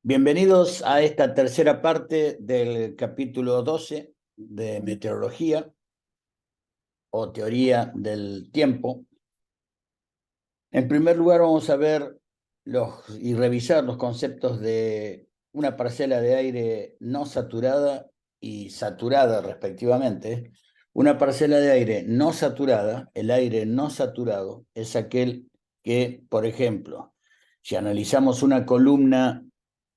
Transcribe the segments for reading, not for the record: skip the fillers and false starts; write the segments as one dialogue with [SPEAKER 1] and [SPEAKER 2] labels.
[SPEAKER 1] Bienvenidos a esta tercera parte del capítulo 12 de meteorología o teoría del tiempo. En primer lugar vamos a ver y revisar los conceptos de una parcela de aire no saturada y saturada respectivamente. Una parcela de aire no saturada, el aire no saturado, es aquel que, por ejemplo, si analizamos una columna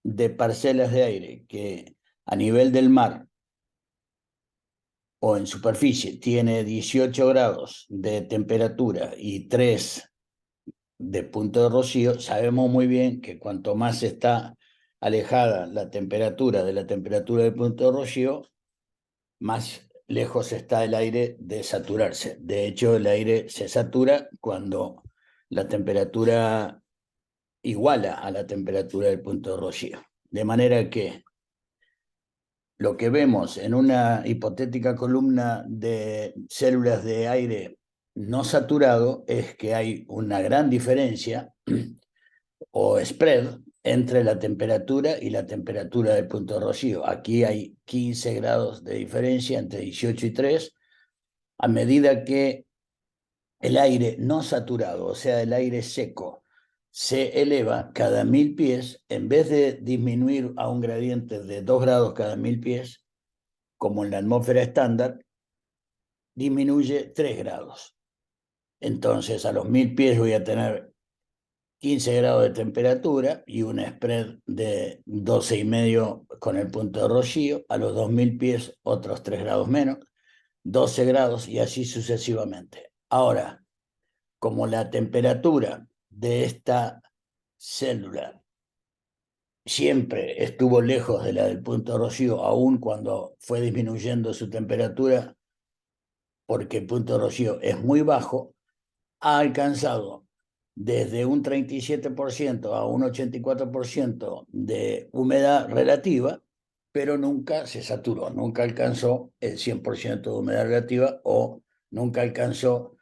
[SPEAKER 1] de parcelas de aire que a nivel del mar o en superficie tiene 18 grados de temperatura y 3 de punto de rocío, sabemos muy bien que cuanto más está alejada la temperatura de la temperatura del punto de rocío, más lejos está el aire de saturarse. De hecho, el aire se satura cuando la temperatura iguala a la temperatura del punto de rocío. De manera que lo que vemos en una hipotética columna de células de aire no saturado es que hay una gran diferencia o spread entre la temperatura y la temperatura del punto de rocío. Aquí hay 15 grados de diferencia entre 18 y 3. A medida que el aire no saturado, o sea, el aire seco, se eleva cada 1000 pies, en vez de disminuir a un gradiente de 2 grados cada 1000 pies, como en la atmósfera estándar, disminuye 3 grados. Entonces, a los 1000 pies voy a tener 15 grados de temperatura y un spread de 12,5 con el punto de rocío. A los 2000 pies, otros 3 grados menos, 12 grados y así sucesivamente. Ahora, como la temperatura de esta célula siempre estuvo lejos de la del punto de rocío, aun cuando fue disminuyendo su temperatura, porque el punto de rocío es muy bajo, ha alcanzado desde un 37% a un 84% de humedad relativa, pero nunca se saturó, nunca alcanzó el 100% de humedad relativa o nunca alcanzó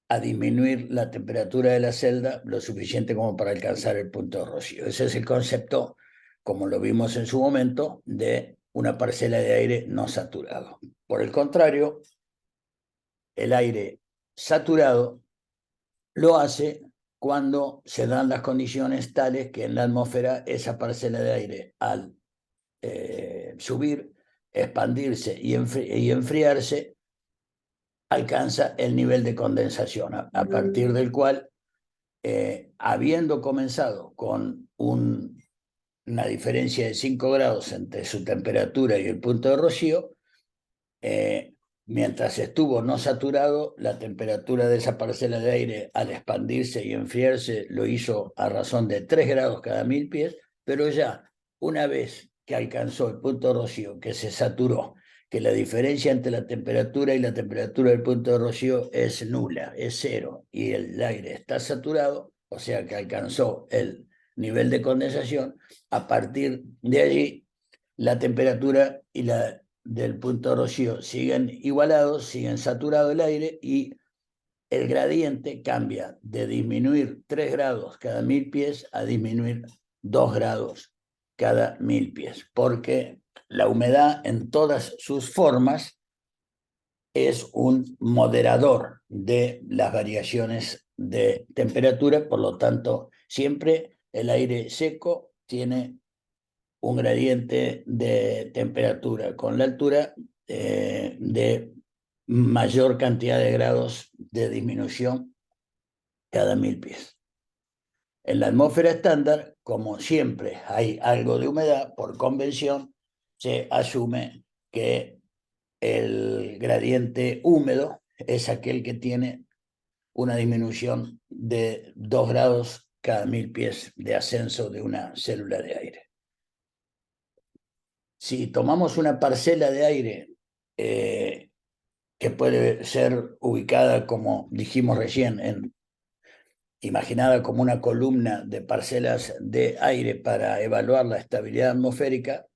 [SPEAKER 1] a disminuir la temperatura de la celda lo suficiente como para alcanzar el punto de rocío. Ese es el concepto, como lo vimos en su momento, de una parcela de aire no saturado. Por el contrario, el aire saturado lo hace cuando se dan las condiciones tales que en la atmósfera esa parcela de aire, al subir, expandirse y enfriarse, alcanza el nivel de condensación, a partir del cual, habiendo comenzado con una diferencia de 5 grados entre su temperatura y el punto de rocío, eh, mientras estuvo no saturado, la temperatura de esa parcela de aire al expandirse y enfriarse lo hizo a razón de 3 grados cada 1000 pies, pero ya una vez que alcanzó el punto de rocío, que se saturó, que la diferencia entre la temperatura y la temperatura del punto de rocío es nula, es cero, y el aire está saturado, o sea que alcanzó el nivel de condensación. A partir de allí, la temperatura y la del punto de rocío siguen igualados, siguen saturado el aire y el gradiente cambia de disminuir 3 grados cada 1000 pies a disminuir 2 grados cada 1000 pies, porque la humedad en todas sus formas es un moderador de las variaciones de temperatura, por lo tanto, siempre el aire seco tiene un gradiente de temperatura con la altura, de mayor cantidad de grados de disminución cada 1000 pies. En la atmósfera estándar, como siempre hay algo de humedad, por convención, se asume que el gradiente húmedo es aquel que tiene una disminución de 2 grados cada 1000 pies de ascenso de una célula de aire. Si tomamos una parcela de aire, que puede ser ubicada, como dijimos recién, imaginada como una columna de parcelas de aire para evaluar la estabilidad atmosférica,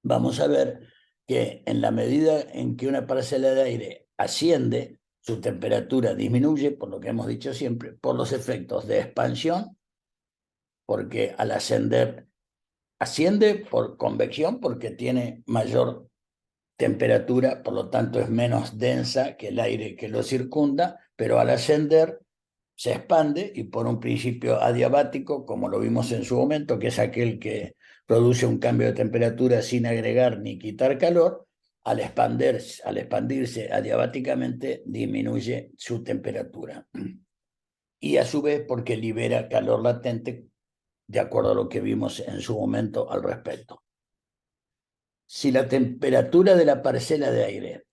[SPEAKER 1] vamos a ver que en la medida en que una parcela de aire asciende, su temperatura disminuye, por lo que hemos dicho siempre, por los efectos de expansión, porque al ascender asciende por convección porque tiene mayor temperatura, por lo tanto es menos densa que el aire que lo circunda, pero al ascender se expande y por un principio adiabático, como lo vimos en su momento, que es aquel que produce un cambio de temperatura sin agregar ni quitar calor, al expandirse adiabáticamente disminuye su temperatura. Y a su vez porque libera calor latente, de acuerdo a lo que vimos en su momento al respecto. Si la temperatura de la parcela de aire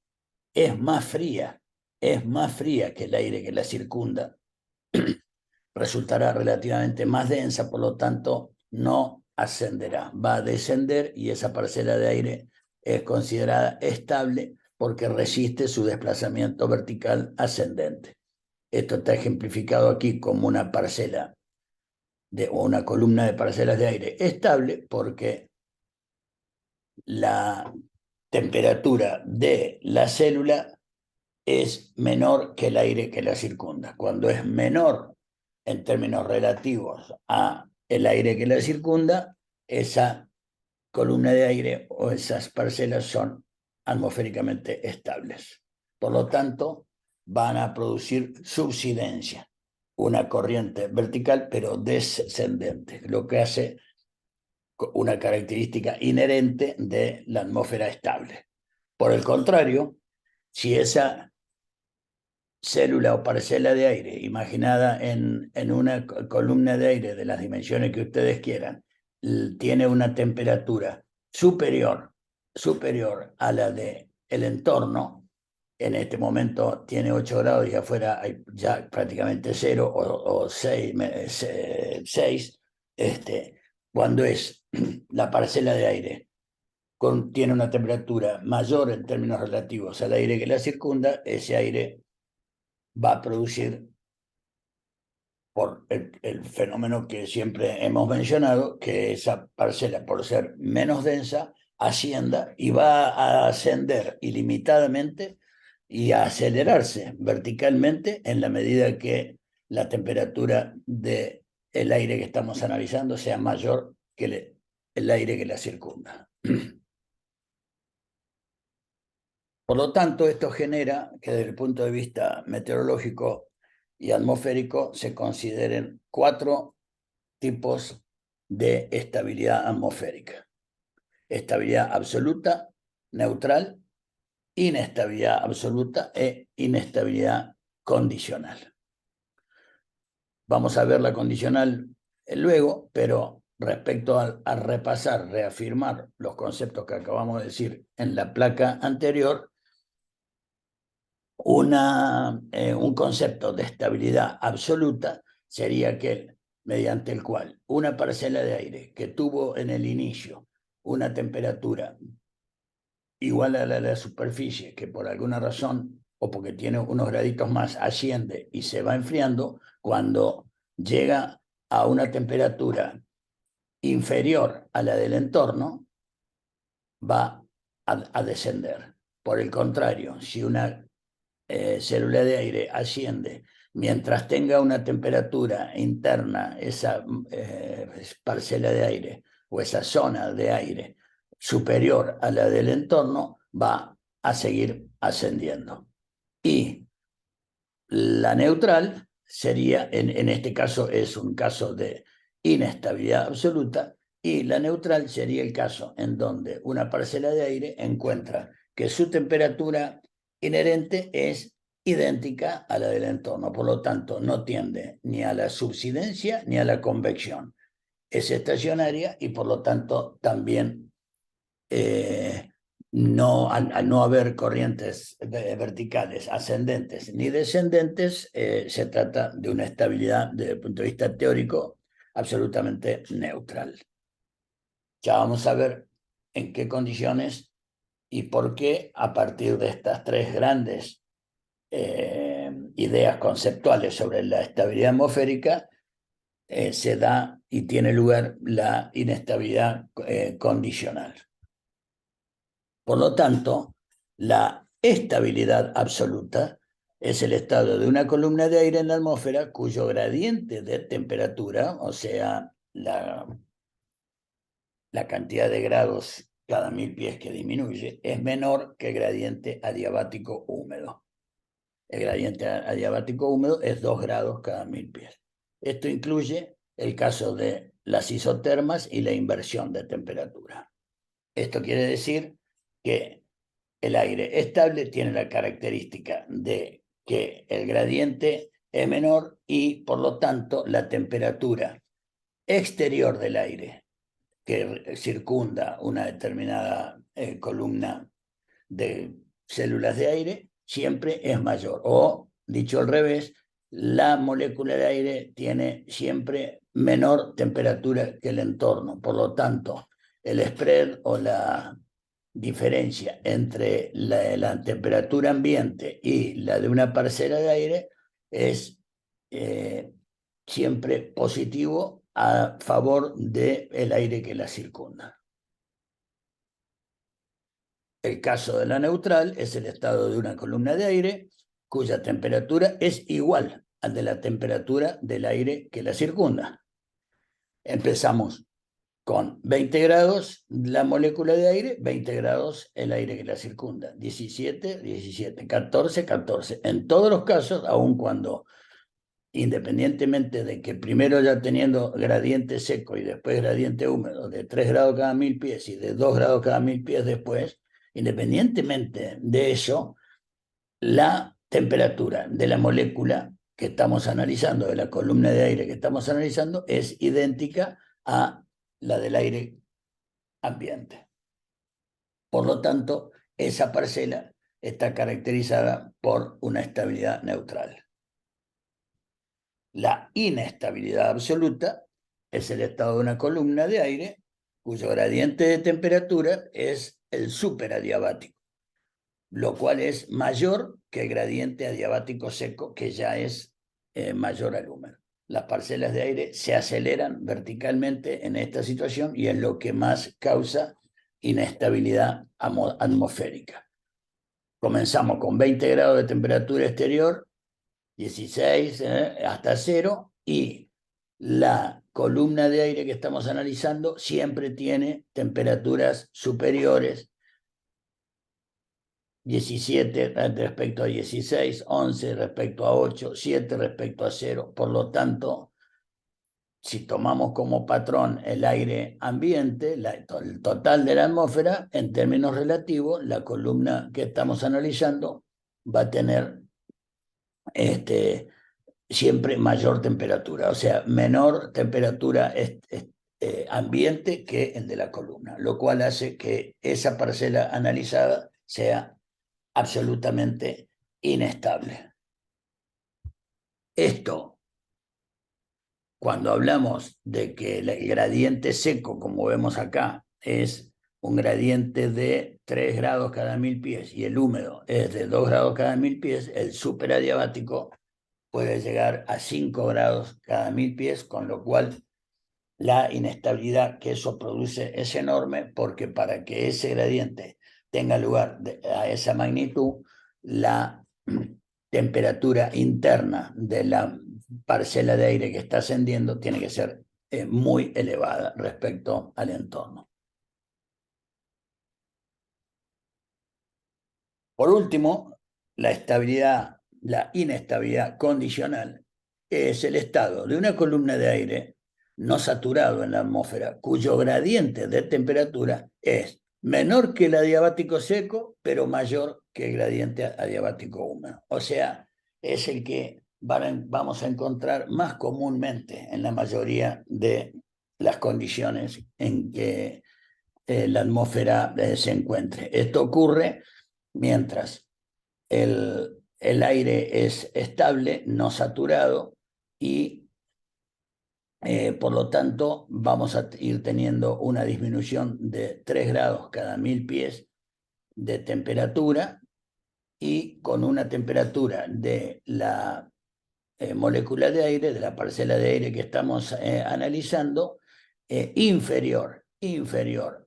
[SPEAKER 1] es más fría que el aire que la circunda, resultará relativamente más densa, por lo tanto no ascenderá, va a descender y esa parcela de aire es considerada estable porque resiste su desplazamiento vertical ascendente. Esto está ejemplificado aquí como una parcela o una columna de parcelas de aire estable porque la temperatura de la célula es menor que el aire que la circunda. Cuando es menor en términos relativos a el aire que la circunda, esa columna de aire o esas parcelas son atmosféricamente estables. Por lo tanto, van a producir subsidencia, una corriente vertical pero descendente, lo que hace una característica inherente de la atmósfera estable. Por el contrario, si esa célula o parcela de aire imaginada en una columna de aire de las dimensiones que ustedes quieran, tiene una temperatura superior a la del entorno, en este momento tiene 8 grados y afuera hay ya prácticamente 0 o 6, cuando es la parcela de aire tiene una temperatura mayor en términos relativos al aire que la circunda, ese aire va a producir, por el fenómeno que siempre hemos mencionado, que esa parcela, por ser menos densa, ascienda y va a ascender ilimitadamente y a acelerarse verticalmente en la medida que la temperatura del aire que estamos analizando sea mayor que el aire que la circunda. Por lo tanto, esto genera que desde el punto de vista meteorológico y atmosférico se consideren 4 tipos de estabilidad atmosférica: estabilidad absoluta, neutral, inestabilidad absoluta e inestabilidad condicional. Vamos a ver la condicional luego, pero respecto a repasar, reafirmar los conceptos que acabamos de decir en la placa anterior, un concepto de estabilidad absoluta sería aquel mediante el cual una parcela de aire que tuvo en el inicio una temperatura igual a la de la superficie, que por alguna razón o porque tiene unos graditos más asciende y se va enfriando, cuando llega a una temperatura inferior a la del entorno, va a descender. Por el contrario, si una célula de aire asciende mientras tenga una temperatura interna, esa parcela de aire o esa zona de aire superior a la del entorno, va a seguir ascendiendo. Y la neutral sería, en este caso es un caso de inestabilidad absoluta, y la neutral sería el caso en donde una parcela de aire encuentra que su temperatura inherente es idéntica a la del entorno, por lo tanto no tiende ni a la subsidencia ni a la convección. Es estacionaria y por lo tanto también al no haber corrientes verticales ascendentes ni descendentes, se trata de una estabilidad desde el punto de vista teórico absolutamente neutral. Ya vamos a ver en qué condiciones y por qué, a partir de estas 3 grandes ideas conceptuales sobre la estabilidad atmosférica, se da y tiene lugar la inestabilidad condicional. Por lo tanto, la estabilidad absoluta es el estado de una columna de aire en la atmósfera cuyo gradiente de temperatura, o sea, la la cantidad de grados cada 1000 pies que disminuye, es menor que el gradiente adiabático húmedo. El gradiente adiabático húmedo es 2 grados cada 1000 pies. Esto incluye el caso de las isotermas y la inversión de temperatura. Esto quiere decir que el aire estable tiene la característica de que el gradiente es menor y, por lo tanto, la temperatura exterior del aire que circunda una determinada columna de células de aire siempre es mayor. O, dicho al revés, la molécula de aire tiene siempre menor temperatura que el entorno. Por lo tanto, el spread o la diferencia entre la temperatura ambiente y la de una parcela de aire es siempre positivo a favor del aire que la circunda. El caso de la neutral es el estado de una columna de aire cuya temperatura es igual al de la temperatura del aire que la circunda. Empezamos con 20 grados la molécula de aire, 20 grados el aire que la circunda, 17, 17, 14, 14. En todos los casos, aun cuando, independientemente de que primero ya teniendo gradiente seco y después gradiente húmedo de 3 grados cada 1000 pies y de 2 grados cada 1000 pies después, independientemente de eso, la temperatura de la molécula que estamos analizando, de la columna de aire que estamos analizando, es idéntica a la del aire ambiente. Por lo tanto, esa parcela está caracterizada por una estabilidad neutral. La inestabilidad absoluta es el estado de una columna de aire cuyo gradiente de temperatura es el superadiabático, lo cual es mayor que el gradiente adiabático seco, que ya es mayor al húmedo. Las parcelas de aire se aceleran verticalmente en esta situación y es lo que más causa inestabilidad atmosférica. Comenzamos con 20 grados de temperatura exterior, 16 hasta 0, y la columna de aire que estamos analizando siempre tiene temperaturas superiores, 17 respecto a 16, 11 respecto a 8, 7 respecto a 0. Por lo tanto, si tomamos como patrón el aire ambiente, el total de la atmósfera, en términos relativos, la columna que estamos analizando va a tener siempre mayor temperatura, o sea, menor temperatura ambiente que el de la columna, lo cual hace que esa parcela analizada sea absolutamente inestable. Esto, cuando hablamos de que el gradiente seco, como vemos acá, es un gradiente de 3 grados cada 1000 pies y el húmedo es de 2 grados cada 1000 pies, el superadiabático puede llegar a 5 grados cada 1000 pies, con lo cual la inestabilidad que eso produce es enorme, porque para que ese gradiente tenga lugar a esa magnitud, la temperatura interna de la parcela de aire que está ascendiendo tiene que ser muy elevada respecto al entorno. Por último, la inestabilidad condicional es el estado de una columna de aire no saturado en la atmósfera, cuyo gradiente de temperatura es menor que el adiabático seco, pero mayor que el gradiente adiabático húmedo. O sea, es el que vamos a encontrar más comúnmente en la mayoría de las condiciones en que la atmósfera se encuentre. Esto ocurre mientras el aire es estable, no saturado, y por lo tanto vamos a ir teniendo una disminución de 3 grados cada 1000 pies de temperatura, y con una temperatura de la molécula de aire, de la parcela de aire que estamos analizando, inferior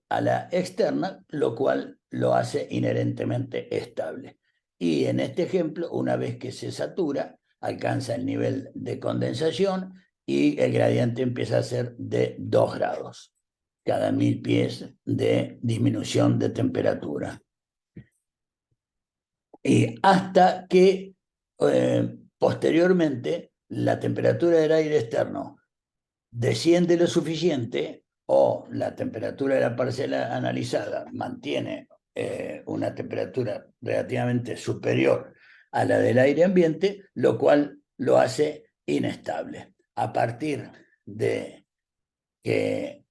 [SPEAKER 1] a la externa, lo cual lo hace inherentemente estable. Y en este ejemplo, una vez que se satura, alcanza el nivel de condensación y el gradiente empieza a ser de 2 grados. cada 1000 pies de disminución de temperatura. Y hasta que posteriormente la temperatura del aire externo desciende lo suficiente o la temperatura de la parcela analizada mantiene una temperatura relativamente superior a la del aire ambiente, lo cual lo hace inestable. A partir de que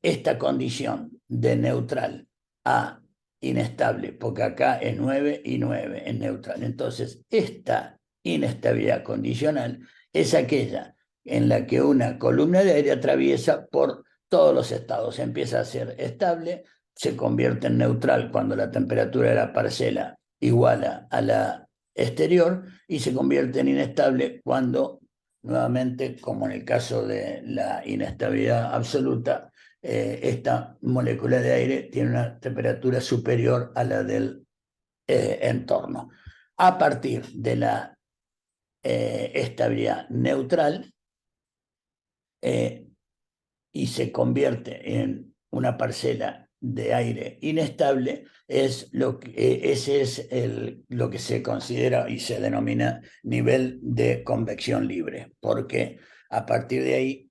[SPEAKER 1] esta condición de neutral a inestable, porque acá es 9 y 9 en neutral. Entonces, esta inestabilidad condicional es aquella en la que una columna de aire atraviesa por todos los estados. Empieza a ser estable, se convierte en neutral cuando la temperatura de la parcela iguala a la exterior y se convierte en inestable cuando, nuevamente, como en el caso de la inestabilidad absoluta, esta molécula de aire tiene una temperatura superior a la del entorno. A partir de la estabilidad neutral y se convierte en una parcela de aire inestable, ese es lo que se considera y se denomina nivel de convección libre, porque a partir de ahí,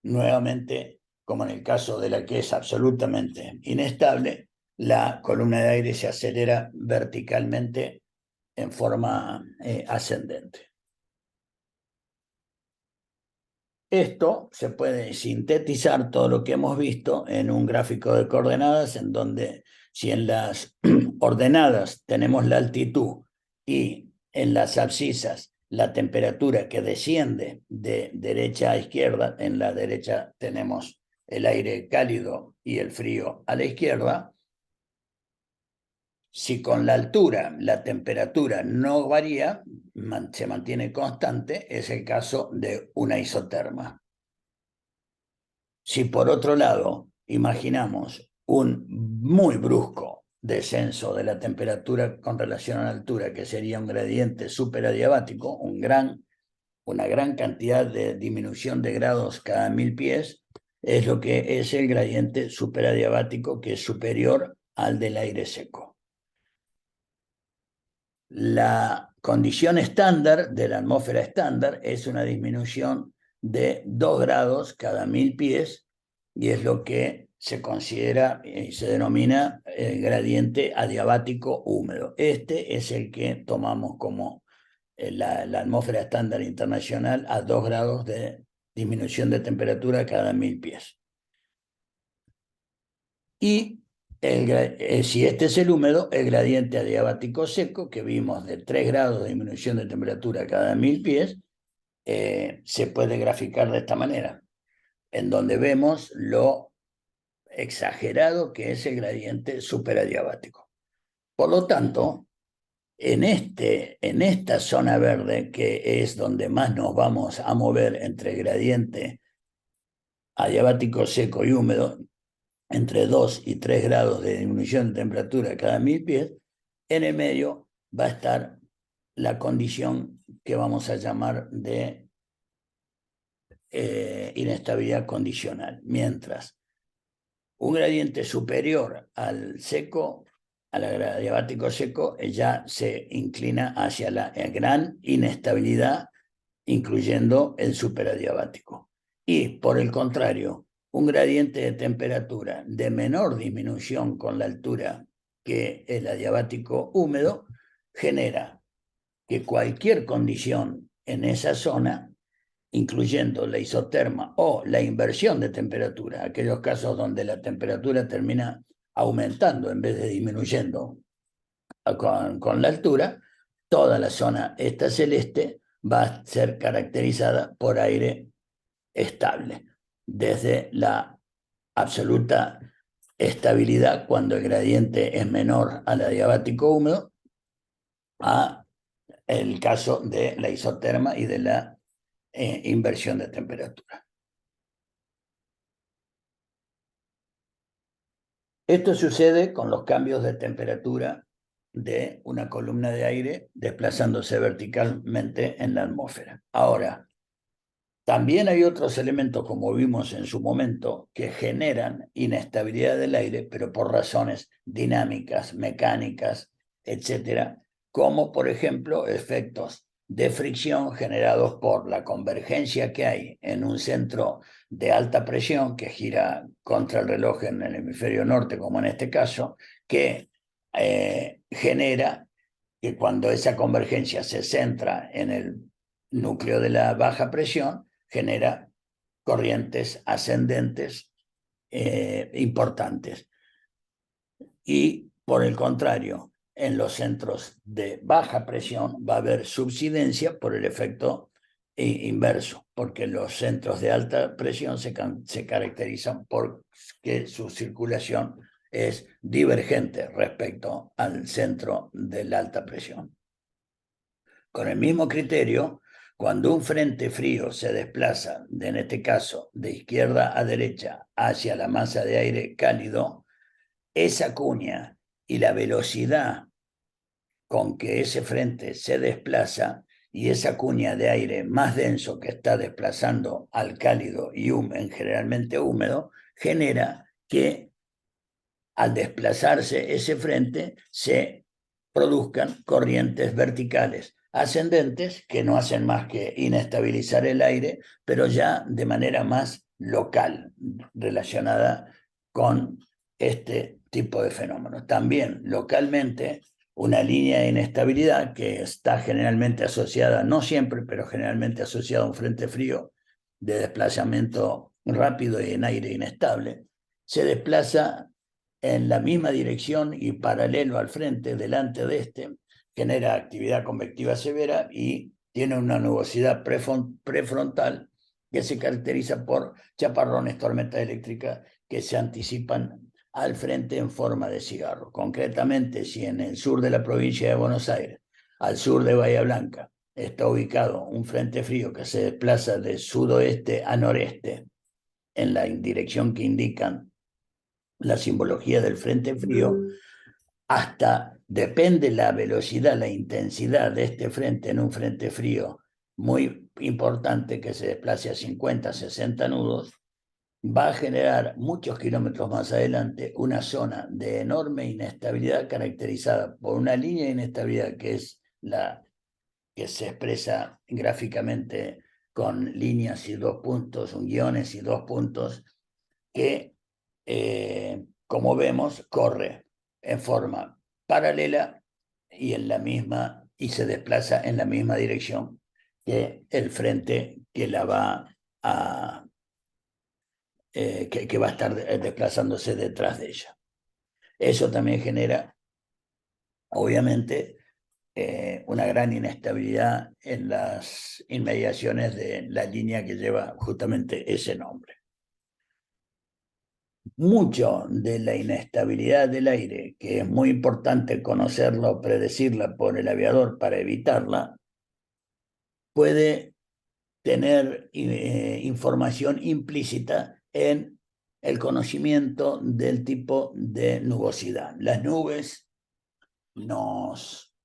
[SPEAKER 1] nuevamente, como en el caso de la que es absolutamente inestable, la columna de aire se acelera verticalmente en forma ascendente. Esto se puede sintetizar todo lo que hemos visto en un gráfico de coordenadas, en donde si en las ordenadas tenemos la altitud y en las abscisas la temperatura que desciende de derecha a izquierda, en la derecha tenemos el aire cálido y el frío a la izquierda. Si con la altura la temperatura no varía, se mantiene constante, es el caso de una isoterma. Si por otro lado imaginamos un muy brusco descenso de la temperatura con relación a la altura, que sería un gradiente superadiabático, una gran cantidad de disminución de grados cada 1000 pies, es lo que es el gradiente superadiabático, que es superior al del aire seco. La condición estándar de la atmósfera estándar es una disminución de 2 grados cada 1000 pies, y es lo que se considera y se denomina el gradiente adiabático húmedo. Este es el que tomamos como la atmósfera estándar internacional a 2 grados de disminución de temperatura cada 1000 pies. Y si este es el húmedo, el gradiente adiabático seco, que vimos de 3 grados de disminución de temperatura cada 1000 pies, se puede graficar de esta manera, en donde vemos lo exagerado que es el gradiente superadiabático. Por lo tanto, en esta zona verde, que es donde más nos vamos a mover entre el gradiente adiabático seco y húmedo, entre 2 y 3 grados de disminución de temperatura cada 1000 pies, en el medio va a estar la condición que vamos a llamar de inestabilidad condicional, mientras un gradiente superior al seco, al adiabático seco, ya se inclina hacia la gran inestabilidad, incluyendo el superadiabático. Y por el contrario, un gradiente de temperatura de menor disminución con la altura que el adiabático húmedo genera que cualquier condición en esa zona, incluyendo la isoterma o la inversión de temperatura, aquellos casos donde la temperatura termina aumentando en vez de disminuyendo con la altura, toda la zona esta celeste va a ser caracterizada por aire estable, desde la absoluta estabilidad cuando el gradiente es menor al adiabático húmedo, a el caso de la isoterma y de la inversión de temperatura. Esto sucede con los cambios de temperatura de una columna de aire desplazándose verticalmente en la atmósfera. Ahora, También hay otros elementos, como vimos en su momento, que generan inestabilidad del aire, pero por razones dinámicas, mecánicas, etcétera, como por ejemplo efectos de fricción generados por la convergencia que hay en un centro de alta presión que gira contra el reloj en el hemisferio norte, como en este caso, que genera que cuando esa convergencia se centra en el núcleo de la baja presión, genera corrientes ascendentes importantes. Y por el contrario, en los centros de baja presión va a haber subsidencia por el efecto inverso, porque los centros de alta presión se caracterizan por que su circulación es divergente respecto al centro de la alta presión. Con el mismo criterio, cuando un frente frío se desplaza, en este caso, de izquierda a derecha hacia la masa de aire cálido, esa cuña y la velocidad con que ese frente se desplaza y esa cuña de aire más denso que está desplazando al cálido y generalmente húmedo, genera que al desplazarse ese frente se produzcan corrientes verticales ascendentes que no hacen más que inestabilizar el aire, pero ya de manera más local, relacionada con este tipo de fenómenos. También localmente, una línea de inestabilidad que está generalmente asociada, no siempre, pero generalmente asociada a un frente frío de desplazamiento rápido y en aire inestable, se desplaza en la misma dirección y paralelo al frente, delante de este, genera actividad convectiva severa y tiene una nubosidad prefrontal que se caracteriza por chaparrones, tormentas eléctricas que se anticipan al frente en forma de cigarro. Concretamente, si en el sur de la provincia de Buenos Aires, al sur de Bahía Blanca, está ubicado un frente frío que se desplaza de sudoeste a noreste en la dirección que indican la simbología del frente frío, hasta depende la velocidad, la intensidad de este frente en un frente frío muy importante que se desplace a 50, 60 nudos, va a generar muchos kilómetros más adelante una zona de enorme inestabilidad caracterizada por una línea de inestabilidad que es la que se expresa gráficamente con líneas y dos puntos, guiones y dos puntos, que, como vemos, corre en forma paralela y y se desplaza en la misma dirección que el frente que la va a que va a estar desplazándose detrás de ella. Eso también genera, obviamente, una gran inestabilidad en las inmediaciones de la línea que lleva justamente ese nombre. Mucho de la inestabilidad del aire, que es muy importante conocerla o predecirla por el aviador para evitarla, puede tener información implícita en el conocimiento del tipo de nubosidad. Las nubes nos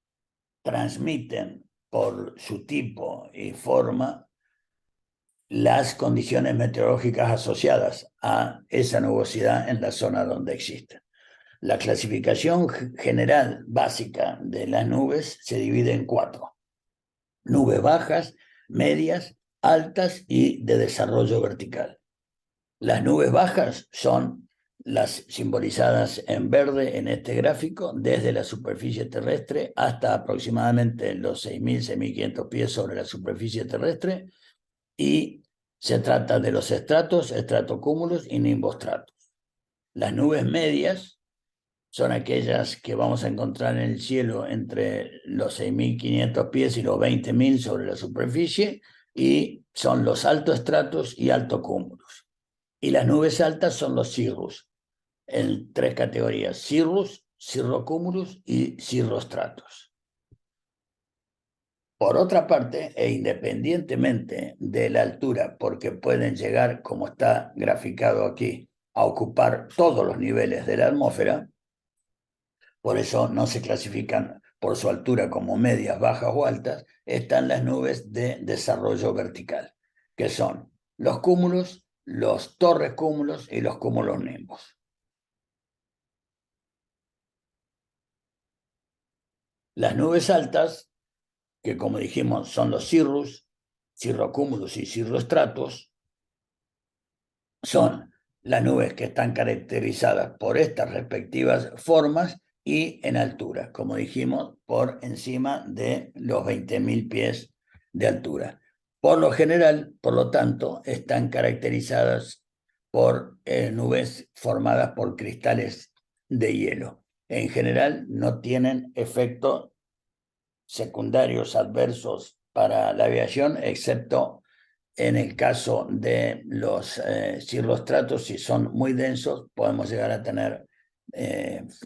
[SPEAKER 1] transmiten por su tipo y forma las condiciones meteorológicas asociadas a esa nubosidad en la zona donde existen. La clasificación general básica de las nubes se divide en 4. Nubes bajas, medias, altas y de desarrollo vertical. Las nubes bajas son las simbolizadas en verde en este gráfico, desde la superficie terrestre hasta aproximadamente los 6.000, 6.500 pies sobre la superficie terrestre, y se trata de los estratos, estratocúmulos y nimbostratos. Las nubes medias son aquellas que vamos a encontrar en el cielo entre los 6.500 pies y los 20.000 sobre la superficie, y son los altoestratos y altocúmulos. Y las nubes altas son los cirrus, en 3 categorías: cirrus, cirrocúmulos y cirrostratos. Por otra parte, e independientemente de la altura, porque pueden llegar, como está graficado aquí, a ocupar todos los niveles de la atmósfera, por eso no se clasifican por su altura como medias, bajas o altas, están las nubes de desarrollo vertical. que son los cúmulos, los torres cúmulos y los cúmulos nimbos. Las nubes altas, que como dijimos son los cirrus, cirrocúmulos y cirroestratos, son las nubes que están caracterizadas por estas respectivas formas y en altura, como dijimos, por encima de los 20.000 pies de altura. Por lo general, por lo tanto, están caracterizadas por nubes formadas por cristales de hielo. En general, no tienen efectos secundarios adversos para la aviación, excepto en el caso de los cirrostratos, si son muy densos, podemos llegar a tener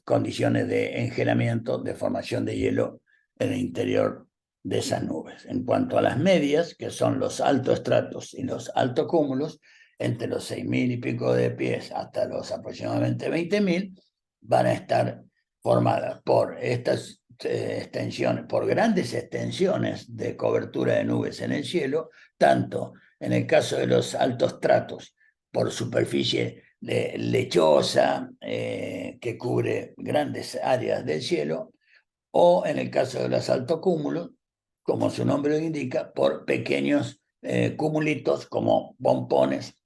[SPEAKER 1] condiciones de engelamiento, de formación de hielo en el interior de esas nubes. En cuanto a las medias, que son los altoestratos y los altocúmulos, entre los 6.000 y pico de pies hasta los aproximadamente 20.000, van a estar formadas por estas extensiones, por grandes extensiones de cobertura de nubes en el cielo, tanto en el caso de los altos stratos por superficie lechosa que cubre grandes áreas del cielo, o en el caso de los altocúmulos, como su nombre lo indica, por pequeños cumulitos como pompones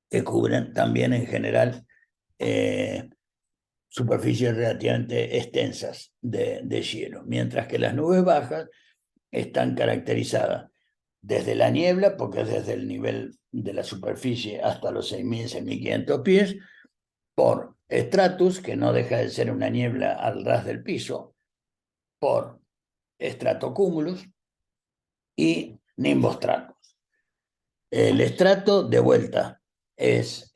[SPEAKER 1] que cubren también en general superficies relativamente extensas de cielo, mientras que las nubes bajas están caracterizadas desde la niebla, porque es desde el nivel de la superficie hasta los 6.000, 6.500 pies, por estratus, que no deja de ser una niebla al ras del piso, por estratocúmulos y nimbostratos. El estrato, de vuelta, es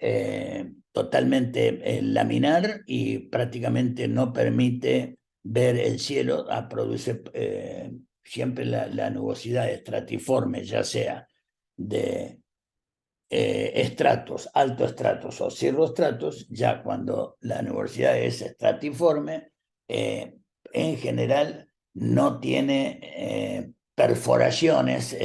[SPEAKER 1] totalmente laminar y prácticamente no permite ver el cielo, produce siempre la nubosidad estratiforme, ya sea de estratos, altoestratos o cirrostratos. Ya cuando la nubosidad es estratiforme, en general no tiene perforaciones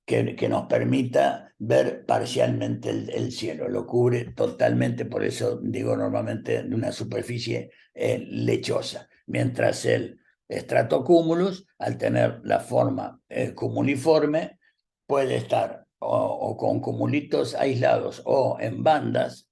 [SPEAKER 1] que nos permita ver parcialmente el cielo, lo cubre totalmente, por eso digo normalmente de una superficie lechosa, mientras el estratocúmulus, al tener la forma cumuliforme, puede estar o con cumulitos aislados o en bandas,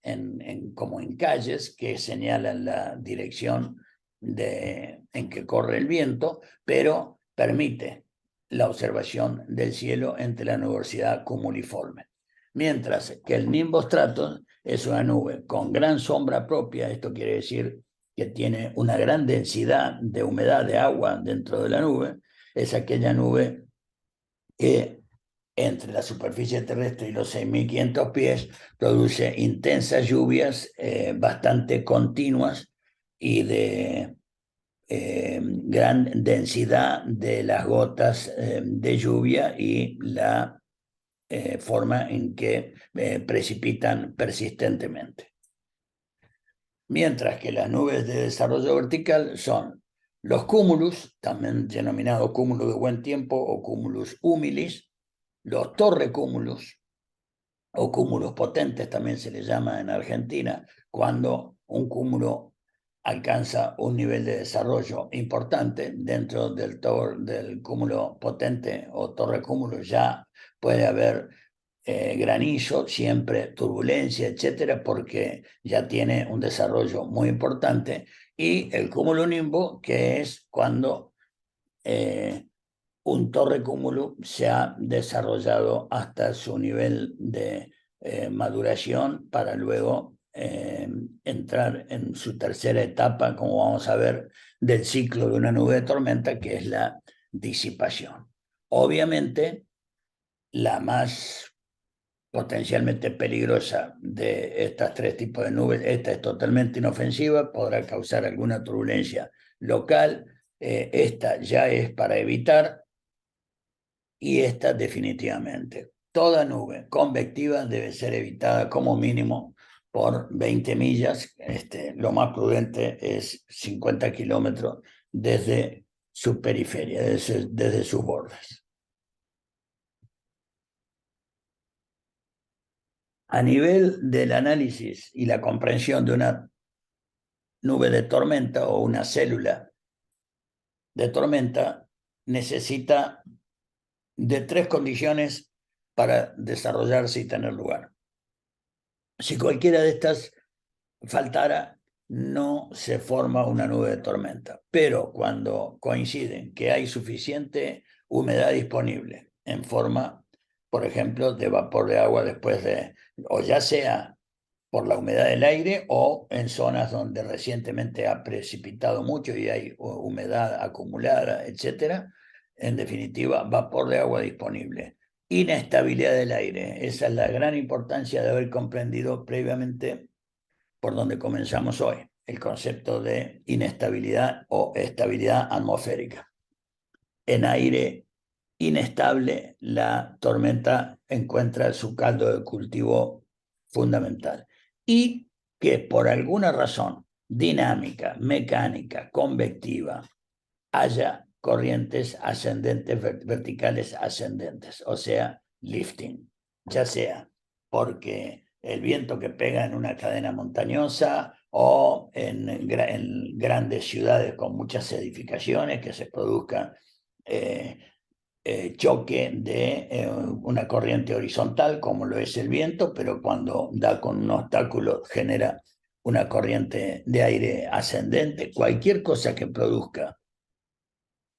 [SPEAKER 1] como en calles que señalan la dirección en que corre el viento, pero permite la observación del cielo entre la nubosidad cumuliforme. Mientras que el nimbostrato es una nube con gran sombra propia, esto quiere decir que tiene una gran densidad de humedad de agua dentro de la nube, es aquella nube que entre la superficie terrestre y los 6.500 pies produce intensas lluvias bastante continuas y de gran densidad de las gotas de lluvia y la forma en que precipitan persistentemente. Mientras que las nubes de desarrollo vertical son los cúmulos, también denominados cúmulos de buen tiempo o cúmulos humilis, los torrecúmulos o cúmulos potentes también se les llama en Argentina, cuando un cúmulo alcanza un nivel de desarrollo importante. Dentro del cúmulo potente o torre cúmulo ya puede haber granizo, siempre turbulencia, etcétera, porque ya tiene un desarrollo muy importante. Y el cúmulo nimbo, que es cuando un torre cúmulo se ha desarrollado hasta su nivel de maduración para luego entrar en su tercera etapa, como vamos a ver, del ciclo de una nube de tormenta, que es la disipación. Obviamente, la más potencialmente peligrosa de estas tres tipos de nubes, esta es totalmente inofensiva, podrá causar alguna turbulencia local, esta ya es para evitar, y esta definitivamente. Toda nube convectiva debe ser evitada como mínimo por 20 millas. Lo más prudente es 50 kilómetros desde su periferia, desde sus bordes. A nivel del análisis y la comprensión de una nube de tormenta o una célula de tormenta, necesita de 3 condiciones para desarrollarse y tener lugar. Si cualquiera de estas faltara, no se forma una nube de tormenta. Pero cuando coinciden que hay suficiente humedad disponible en forma, por ejemplo, de vapor de agua después de, o ya sea por la humedad del aire o en zonas donde recientemente ha precipitado mucho y hay humedad acumulada, etcétera. En definitiva, vapor de agua disponible. Inestabilidad del aire. Esa es la gran importancia de haber comprendido previamente por donde comenzamos hoy, el concepto de inestabilidad o estabilidad atmosférica. En aire inestable, la tormenta encuentra su caldo de cultivo fundamental. Y que por alguna razón dinámica, mecánica, convectiva, haya corrientes ascendentes, verticales ascendentes, o sea, lifting, ya sea porque el viento que pega en una cadena montañosa o en grandes ciudades con muchas edificaciones que se produzca choque de una corriente horizontal, como lo es el viento, pero cuando da con un obstáculo genera una corriente de aire ascendente. Cualquier cosa que produzca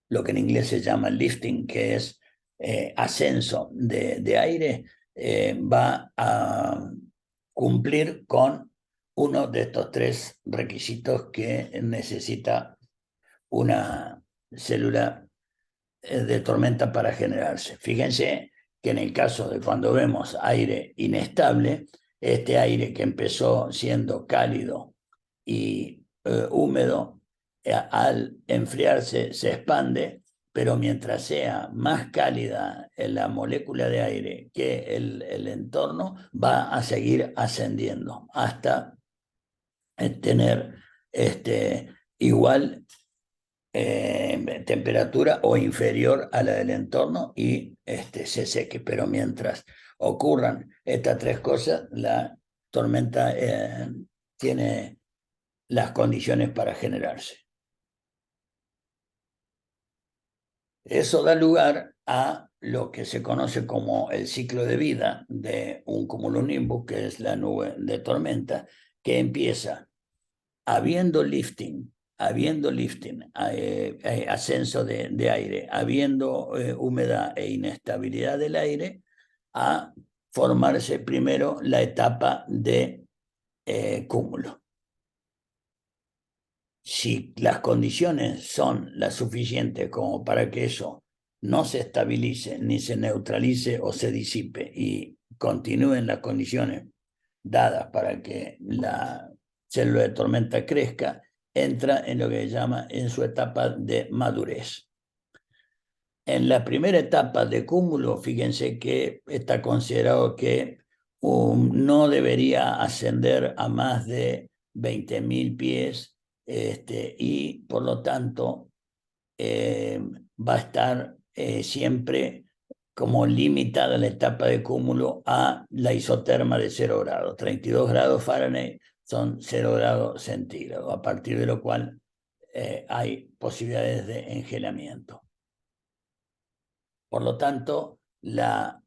[SPEAKER 1] lo que en inglés se llama lifting, que es ascenso de aire, va a cumplir con uno de estos 3 requisitos que necesita una célula de tormenta para generarse. Fíjense que en el caso de cuando vemos aire inestable, este aire que empezó siendo cálido y húmedo, al enfriarse se expande, pero mientras sea más cálida la molécula de aire que el entorno, va a seguir ascendiendo hasta tener igual temperatura o inferior a la del entorno y se seque. Pero mientras ocurran estas 3 cosas, la tormenta tiene las condiciones para generarse. Eso da lugar a lo que se conoce como el ciclo de vida de un cumulonimbus, que es la nube de tormenta, que empieza habiendo lifting, ascenso de aire, habiendo humedad e inestabilidad del aire, a formarse primero la etapa de cúmulo. Si las condiciones son las suficientes como para que eso no se estabilice, ni se neutralice o se disipe y continúen las condiciones dadas para que la célula de tormenta crezca, entra en lo que se llama en su etapa de madurez. En la primera etapa de cúmulo, fíjense que está considerado que no debería ascender a más de 20.000 pies y por lo tanto va a estar siempre como limitada la etapa de cúmulo a la isoterma de 0 grados. 32 grados Fahrenheit son 0 grados centígrados, a partir de lo cual hay posibilidades de engelamiento. Por lo tanto, la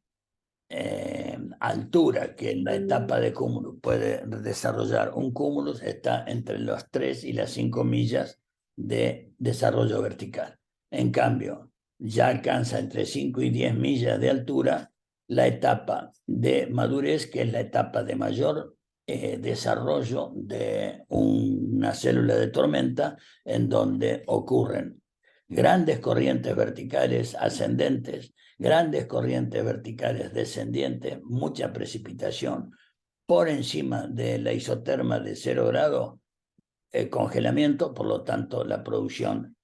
[SPEAKER 1] altura que en la etapa de cúmulo puede desarrollar un cúmulo está entre las 3 y las 5 millas de desarrollo vertical. En cambio, ya alcanza entre 5 y 10 millas de altura la etapa de madurez, que es la etapa de mayor desarrollo de una célula de tormenta, en donde ocurren grandes corrientes verticales ascendentes, grandes corrientes verticales descendientes, mucha precipitación por encima de la isoterma de 0 grado, congelamiento, por lo tanto la producción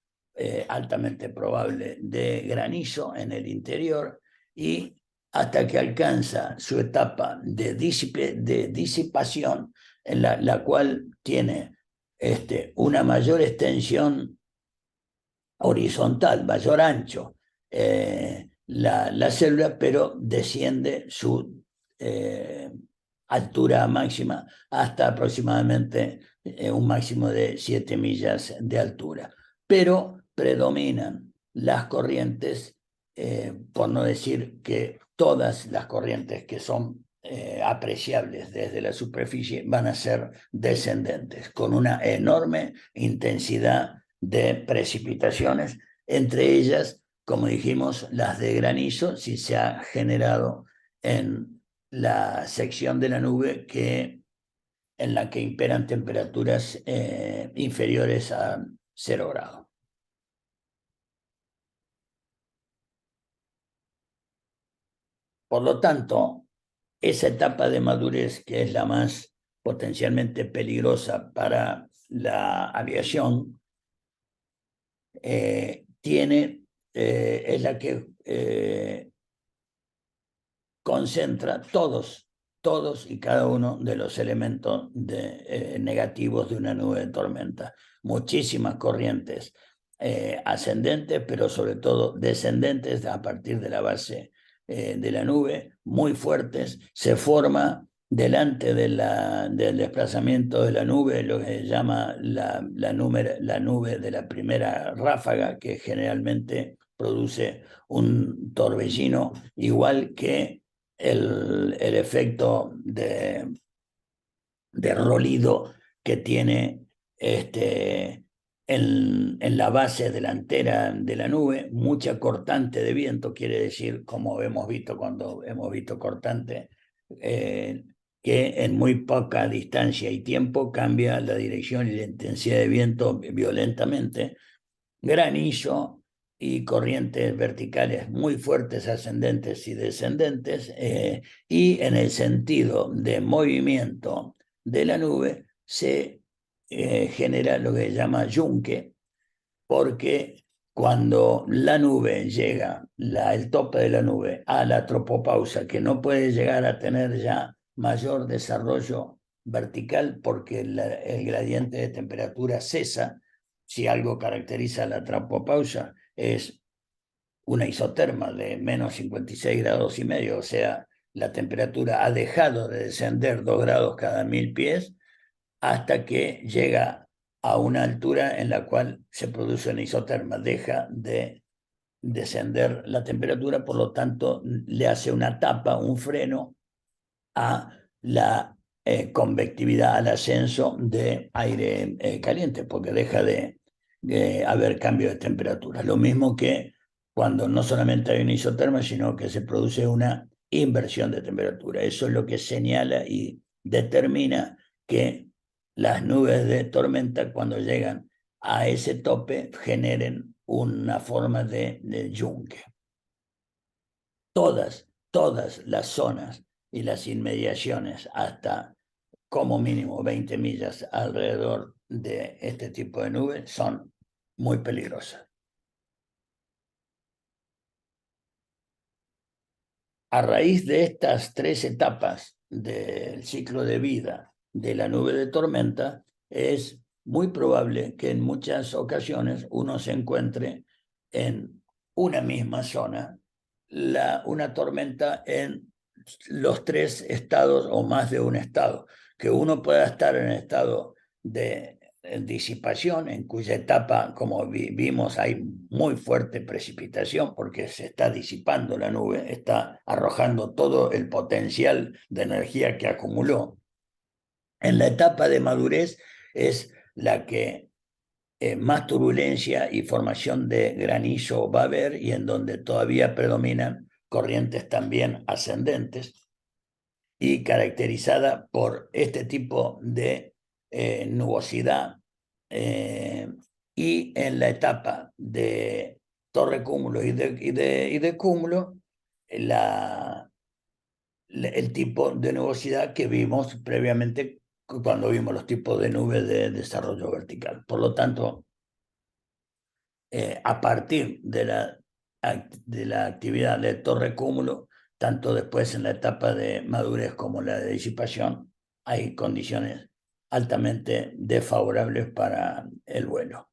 [SPEAKER 1] altamente probable de granizo en el interior, y hasta que alcanza su etapa de disipación, en la cual tiene una mayor extensión horizontal, mayor ancho, la célula, pero desciende su altura máxima hasta aproximadamente un máximo de 7 millas de altura. Pero predominan las corrientes, por no decir que todas las corrientes que son apreciables desde la superficie van a ser descendentes, con una enorme intensidad de precipitaciones, entre ellas, como dijimos, las de granizo, si se ha generado en la sección de la nube en la que imperan temperaturas inferiores a 0 grados. Por lo tanto, esa etapa de madurez, que es la más potencialmente peligrosa para la aviación, es la que concentra todos y cada uno de los elementos negativos de una nube de tormenta. Muchísimas corrientes ascendentes, pero sobre todo descendentes a partir de la base de la nube, muy fuertes. Se forma delante del desplazamiento de la nube lo que se llama la nube de la primera ráfaga, que generalmente produce un torbellino, igual que el efecto de rolido que tiene en la base delantera de la nube. Mucha cortante de viento, quiere decir, como hemos visto cuando hemos visto cortante, que en muy poca distancia y tiempo cambia la dirección y la intensidad de viento violentamente. Granizo y corrientes verticales muy fuertes, ascendentes y descendentes, y en el sentido de movimiento de la nube se genera lo que se llama yunque, porque cuando la nube llega, el tope de la nube, a la tropopausa, que no puede llegar a tener ya mayor desarrollo vertical porque el gradiente de temperatura cesa. Si algo caracteriza la tropopausa es una isoterma de -56,5 grados, o sea, la temperatura ha dejado de descender 2 grados cada 1000 pies hasta que llega a una altura en la cual se produce una isoterma, deja de descender la temperatura, por lo tanto le hace una tapa, un freno a la convectividad, al ascenso de aire caliente, porque deja de haber cambio de temperatura. Lo mismo que cuando no solamente hay una isoterma, sino que se produce una inversión de temperatura. Eso es lo que señala y determina que las nubes de tormenta, cuando llegan a ese tope, generen una forma de yunque. Todas las zonas y las inmediaciones hasta como mínimo 20 millas alrededor de este tipo de nubes son muy peligrosas. A raíz de estas 3 etapas del ciclo de vida de la nube de tormenta, es muy probable que en muchas ocasiones uno se encuentre en una misma zona una tormenta en los 3 estados o más de un estado, que uno pueda estar en estado de disipación, en cuya etapa, como vimos, hay muy fuerte precipitación porque se está disipando la nube, está arrojando todo el potencial de energía que acumuló. En la etapa de madurez es la que más turbulencia y formación de granizo va a haber, y en donde todavía predominan corrientes también ascendentes, y caracterizada por este tipo de nubosidad. Y en la etapa de torre cúmulo y de cúmulo, el tipo de nubosidad que vimos previamente cuando vimos los tipos de nubes de desarrollo vertical. Por lo tanto, a partir de la actividad de torre cúmulo, tanto después en la etapa de madurez como la de disipación, hay condiciones altamente desfavorables para el vuelo.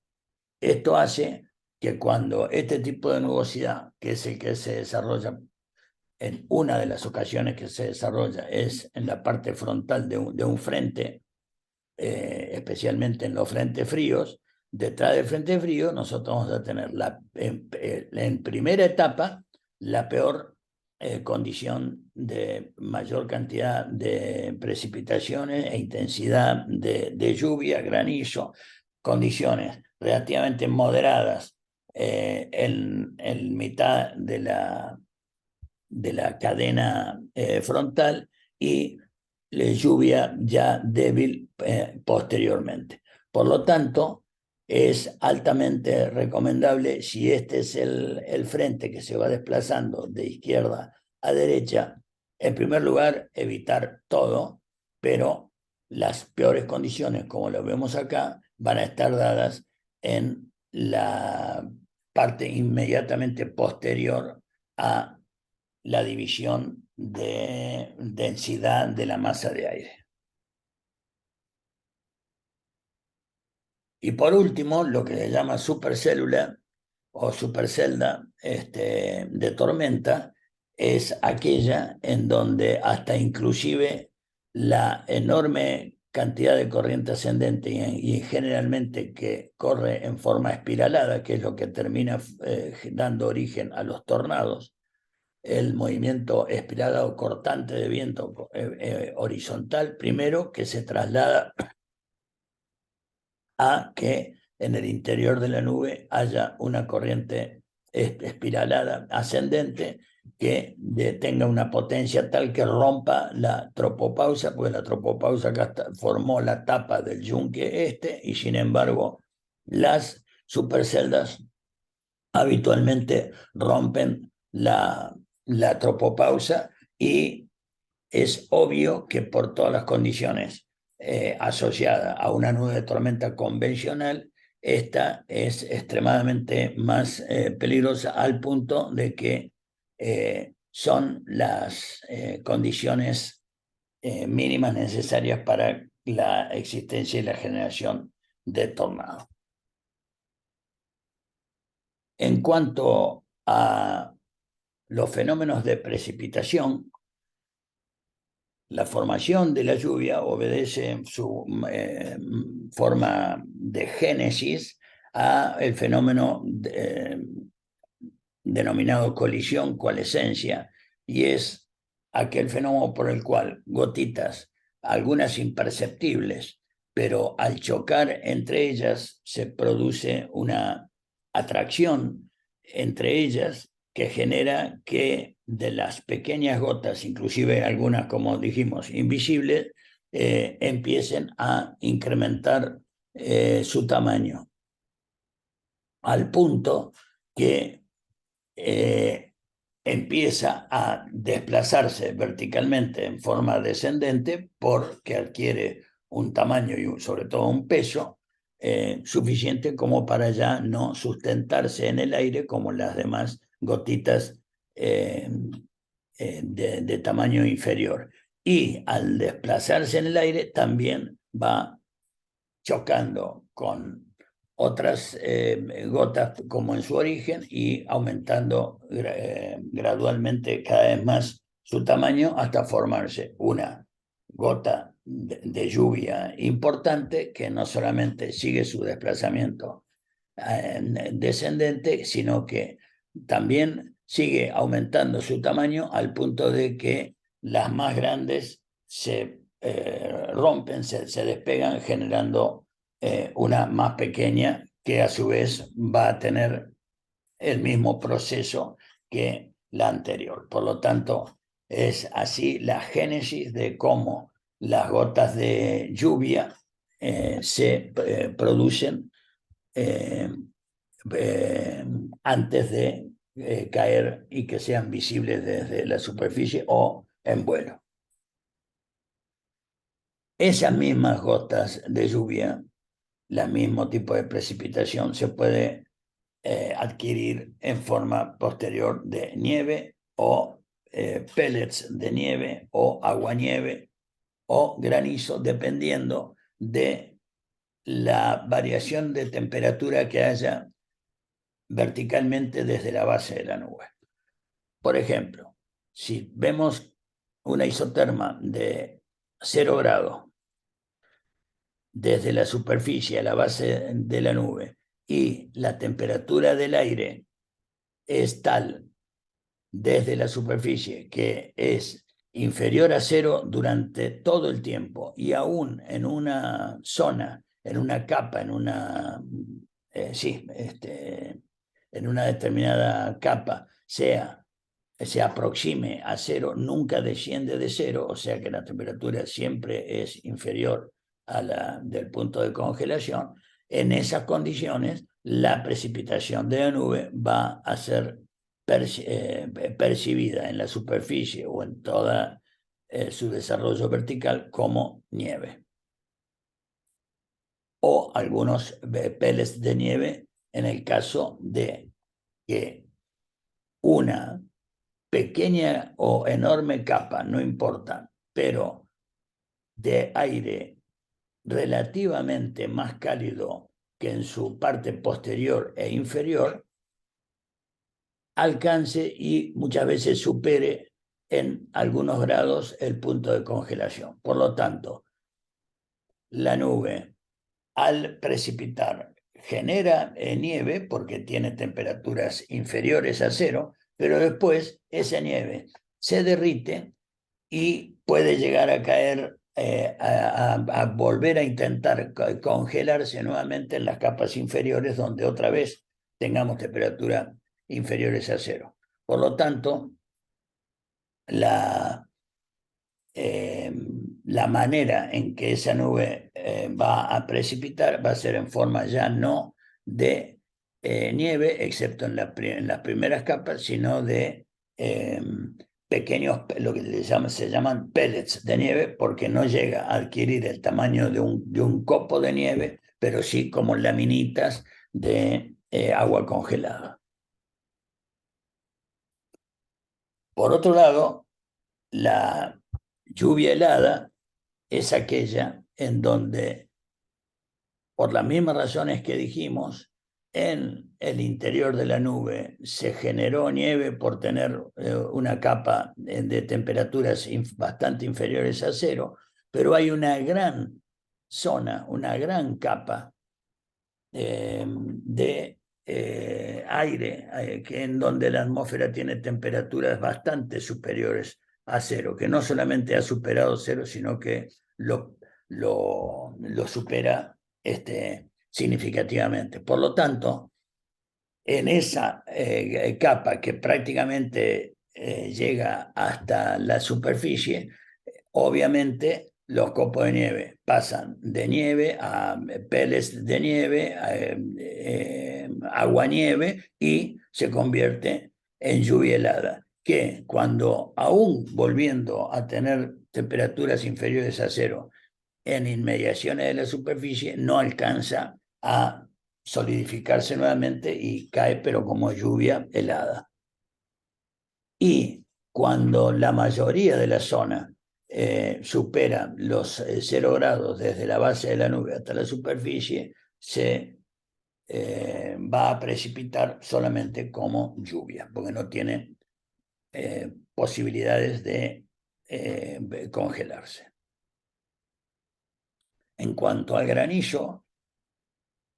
[SPEAKER 1] Esto hace que cuando este tipo de nubosidad, que es el que se desarrolla en una de las ocasiones que se desarrolla es en la parte frontal de un frente, especialmente en los frentes fríos. Detrás del frente frío nosotros vamos a tener en primera etapa la peor condición de mayor cantidad de precipitaciones e intensidad de lluvia, granizo, condiciones relativamente moderadas en mitad de la cadena frontal y lluvia ya débil posteriormente. Por lo tanto, es altamente recomendable, si este es el frente que se va desplazando de izquierda a derecha, en primer lugar, evitar todo, pero las peores condiciones, como lo vemos acá, van a estar dadas en la parte inmediatamente posterior a la división de densidad de la masa de aire. Y por último, lo que se llama supercélula o supercelda de tormenta es aquella en donde hasta inclusive la enorme cantidad de corriente ascendente y generalmente que corre en forma espiralada, que es lo que termina dando origen a los tornados, el movimiento espiralado cortante de viento horizontal, primero que se traslada a que en el interior de la nube haya una corriente espiralada ascendente que tenga una potencia tal que rompa la tropopausa, porque la tropopausa acá formó la tapa del yunque y sin embargo las superceldas habitualmente rompen la tropopausa y es obvio que por todas las condiciones asociadas a una nube de tormenta convencional, esta es extremadamente más peligrosa al punto de que son las condiciones mínimas necesarias para la existencia y la generación de tornados. En cuanto a los fenómenos de precipitación, la formación de la lluvia obedece en su forma de génesis a el fenómeno denominado colisión coalescencia, y es aquel fenómeno por el cual gotitas, algunas imperceptibles, pero al chocar entre ellas se produce una atracción entre ellas que genera que de las pequeñas gotas, inclusive algunas, como dijimos, invisibles, empiecen a incrementar su tamaño, al punto que empieza a desplazarse verticalmente en forma descendente porque adquiere un tamaño y sobre todo un peso suficiente como para ya no sustentarse en el aire como las demás gotitas de tamaño inferior. Y al desplazarse en el aire también va chocando con otras gotas como en su origen y aumentando gradualmente cada vez más su tamaño hasta formarse una gota de lluvia importante que no solamente sigue su desplazamiento descendente, sino que también sigue aumentando su tamaño al punto de que las más grandes se rompen, se despegan, generando una más pequeña que a su vez va a tener el mismo proceso que la anterior. Por lo tanto, es así la génesis de cómo las gotas de lluvia se producen eh, antes de caer y que sean visibles desde la superficie o en vuelo. Esas mismas gotas de lluvia, el mismo tipo de precipitación, se puede adquirir en forma posterior de nieve o pellets de nieve o aguanieve o granizo, dependiendo de la variación de temperatura que haya verticalmente desde la base de la nube. Por ejemplo, Si vemos una isoterma de 0 grados desde la superficie a la base de la nube y la temperatura del aire es tal desde la superficie que es inferior a 0 durante todo el tiempo y aún en una zona, en una capa, en una, en una determinada capa, se aproxime a 0, nunca desciende de 0, o sea que la temperatura siempre es inferior a la del punto de congelación. En esas condiciones, la precipitación de la nube va a ser percibida en la superficie o en todo su desarrollo vertical como nieve. O algunos pellets de nieve en el caso de que una pequeña o enorme capa, no importa, pero de aire relativamente más cálido que en su parte posterior e inferior, alcance y muchas veces supere en algunos grados el punto de congelación. Por lo tanto, la nube, al precipitar, genera nieve porque tiene temperaturas inferiores a 0, pero después esa nieve se derrite y puede llegar a caer, a volver a intentar congelarse nuevamente en las capas inferiores, donde otra vez tengamos temperaturas inferiores a 0. Por lo tanto, la, la manera en que esa nube va a precipitar va a ser en forma ya no de nieve, excepto en las primeras capas, sino de pequeños, lo que se llaman pellets de nieve, porque no llega a adquirir el tamaño de un copo de nieve, pero sí como laminitas de agua congelada. Por otro lado, la lluvia helada es aquella en donde, por las mismas razones que dijimos, en el interior de la nube se generó nieve por tener una capa de temperaturas bastante inferiores a 0, pero hay una gran zona, una gran capa de aire que en donde la atmósfera tiene temperaturas bastante superiores a 0, que no solamente ha superado 0, sino que lo supera significativamente. Por lo tanto, en esa capa que prácticamente llega hasta la superficie, obviamente los copos de nieve pasan de nieve a pellets de nieve, agua-nieve, y se convierte en lluvia helada, que cuando aún volviendo a tener temperaturas inferiores a 0 en inmediaciones de la superficie, no alcanza a solidificarse nuevamente y cae, pero como lluvia helada. Y cuando la mayoría de la zona supera los 0 grados desde la base de la nube hasta la superficie, se va a precipitar solamente como lluvia, porque no tiene posibilidades de congelarse. En cuanto al granizo,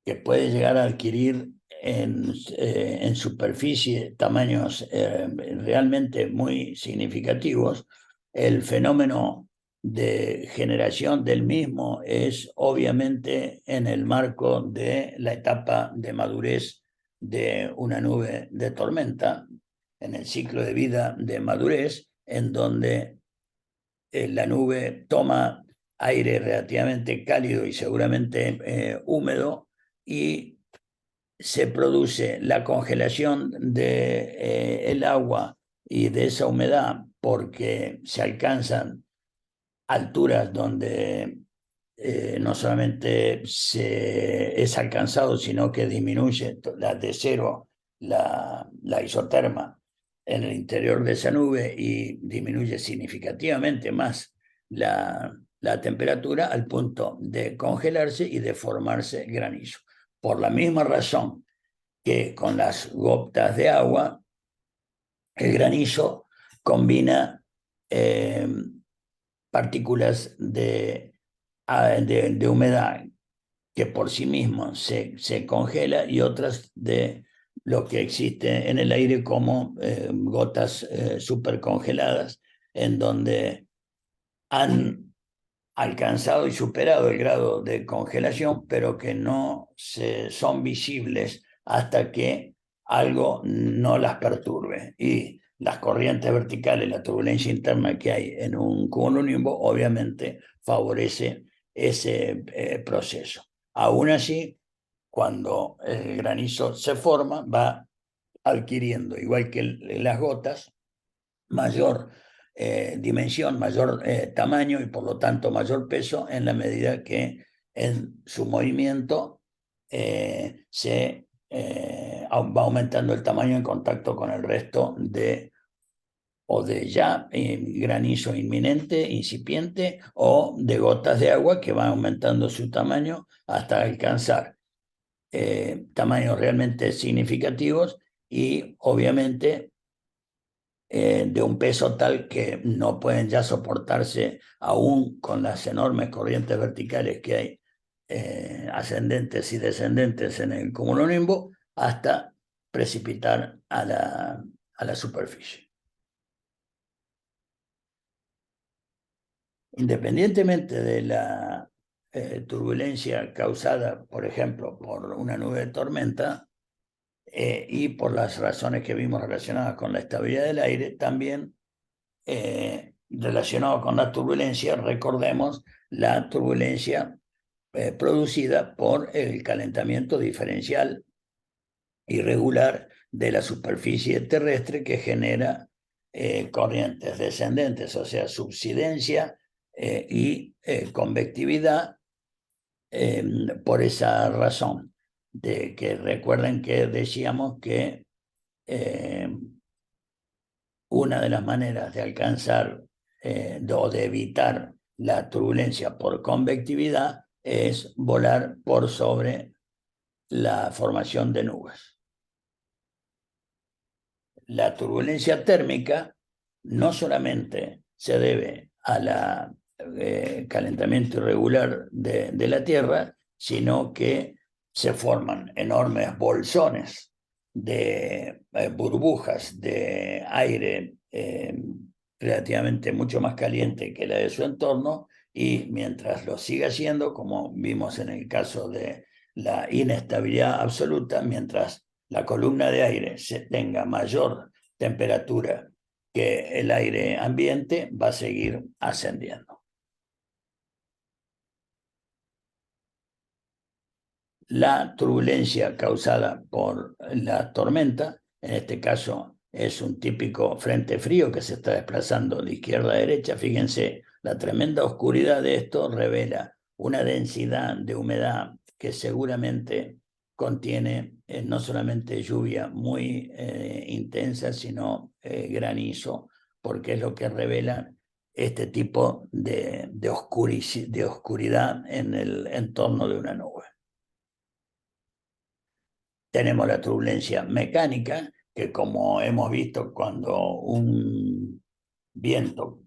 [SPEAKER 1] que puede llegar a adquirir en superficie tamaños realmente muy significativos, el fenómeno de generación del mismo es obviamente en el marco de la etapa de madurez de una nube de tormenta, en el ciclo de vida de madurez, en donde la nube toma aire relativamente cálido y seguramente húmedo, y se produce la congelación de, el agua y de esa humedad porque se alcanzan alturas donde no solamente es alcanzado, sino que disminuye de 0 la isoterma en el interior de esa nube y disminuye significativamente más la temperatura al punto de congelarse y de formarse granizo. Por la misma razón que con las gotas de agua, el granizo combina partículas de humedad que por sí mismo se congela y otras de lo que existe en el aire como gotas supercongeladas, en donde han alcanzado y superado el grado de congelación, pero que no son visibles hasta que algo no las perturbe. Y las corrientes verticales, la turbulencia interna que hay en un cumulonimbus, obviamente favorece ese proceso. Aún así, cuando el granizo se forma, va adquiriendo, igual que las gotas, mayor dimensión, mayor tamaño y por lo tanto mayor peso en la medida que en su movimiento va aumentando el tamaño en contacto con el resto o de ya granizo inminente, incipiente, o de gotas de agua que van aumentando su tamaño hasta alcanzar tamaños realmente significativos y obviamente de un peso tal que no pueden ya soportarse aún con las enormes corrientes verticales que hay ascendentes y descendentes en el cumulonimbus hasta precipitar a la superficie. Independientemente de la turbulencia causada, por ejemplo, por una nube de tormenta, y por las razones que vimos relacionadas con la estabilidad del aire, también relacionado con la turbulencia, recordemos la turbulencia producida por el calentamiento diferencial irregular de la superficie terrestre que genera corrientes descendentes, o sea, subsidencia y convectividad por esa razón. De que recuerden que decíamos que una de las maneras de alcanzar o de evitar la turbulencia por convectividad es volar por sobre la formación de nubes. La turbulencia térmica no solamente se debe al calentamiento irregular de la Tierra, sino que se forman enormes bolsones de burbujas de aire relativamente mucho más caliente que la de su entorno, y mientras lo siga haciendo, como vimos en el caso de la inestabilidad absoluta, mientras la columna de aire tenga mayor temperatura que el aire ambiente, va a seguir ascendiendo. La turbulencia causada por la tormenta, en este caso es un típico frente frío que se está desplazando de izquierda a derecha. Fíjense, la tremenda oscuridad de esto revela una densidad de humedad que seguramente contiene no solamente lluvia muy intensa, sino granizo, porque es lo que revela este tipo de oscuridad en el entorno de una nube. Tenemos la turbulencia mecánica, que como hemos visto, cuando un viento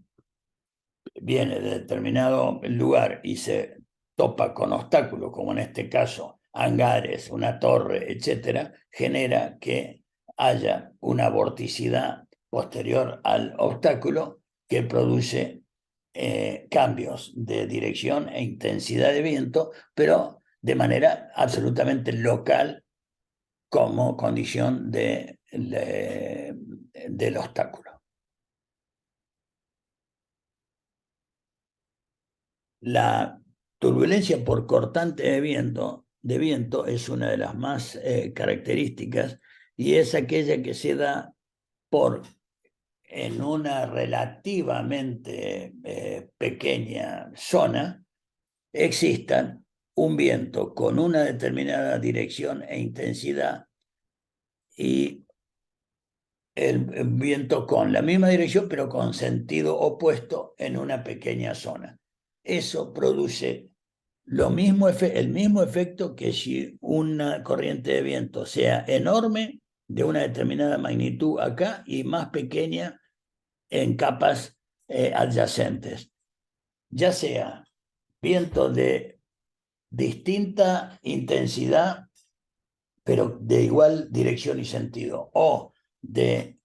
[SPEAKER 1] viene de determinado lugar y se topa con obstáculos, como en este caso hangares, una torre, etcétera, genera que haya una vorticidad posterior al obstáculo que produce cambios de dirección e intensidad de viento, pero de manera absolutamente local como condición del obstáculo. La turbulencia por cortante de viento es una de las más características, y es aquella que se da por en una relativamente pequeña zona existan un viento con una determinada dirección e intensidad y el viento con la misma dirección pero con sentido opuesto en una pequeña zona. Eso produce el mismo efecto que si una corriente de viento sea enorme, de una determinada magnitud acá, y más pequeña en capas adyacentes, ya sea viento de distinta intensidad, pero de igual dirección y sentido, o de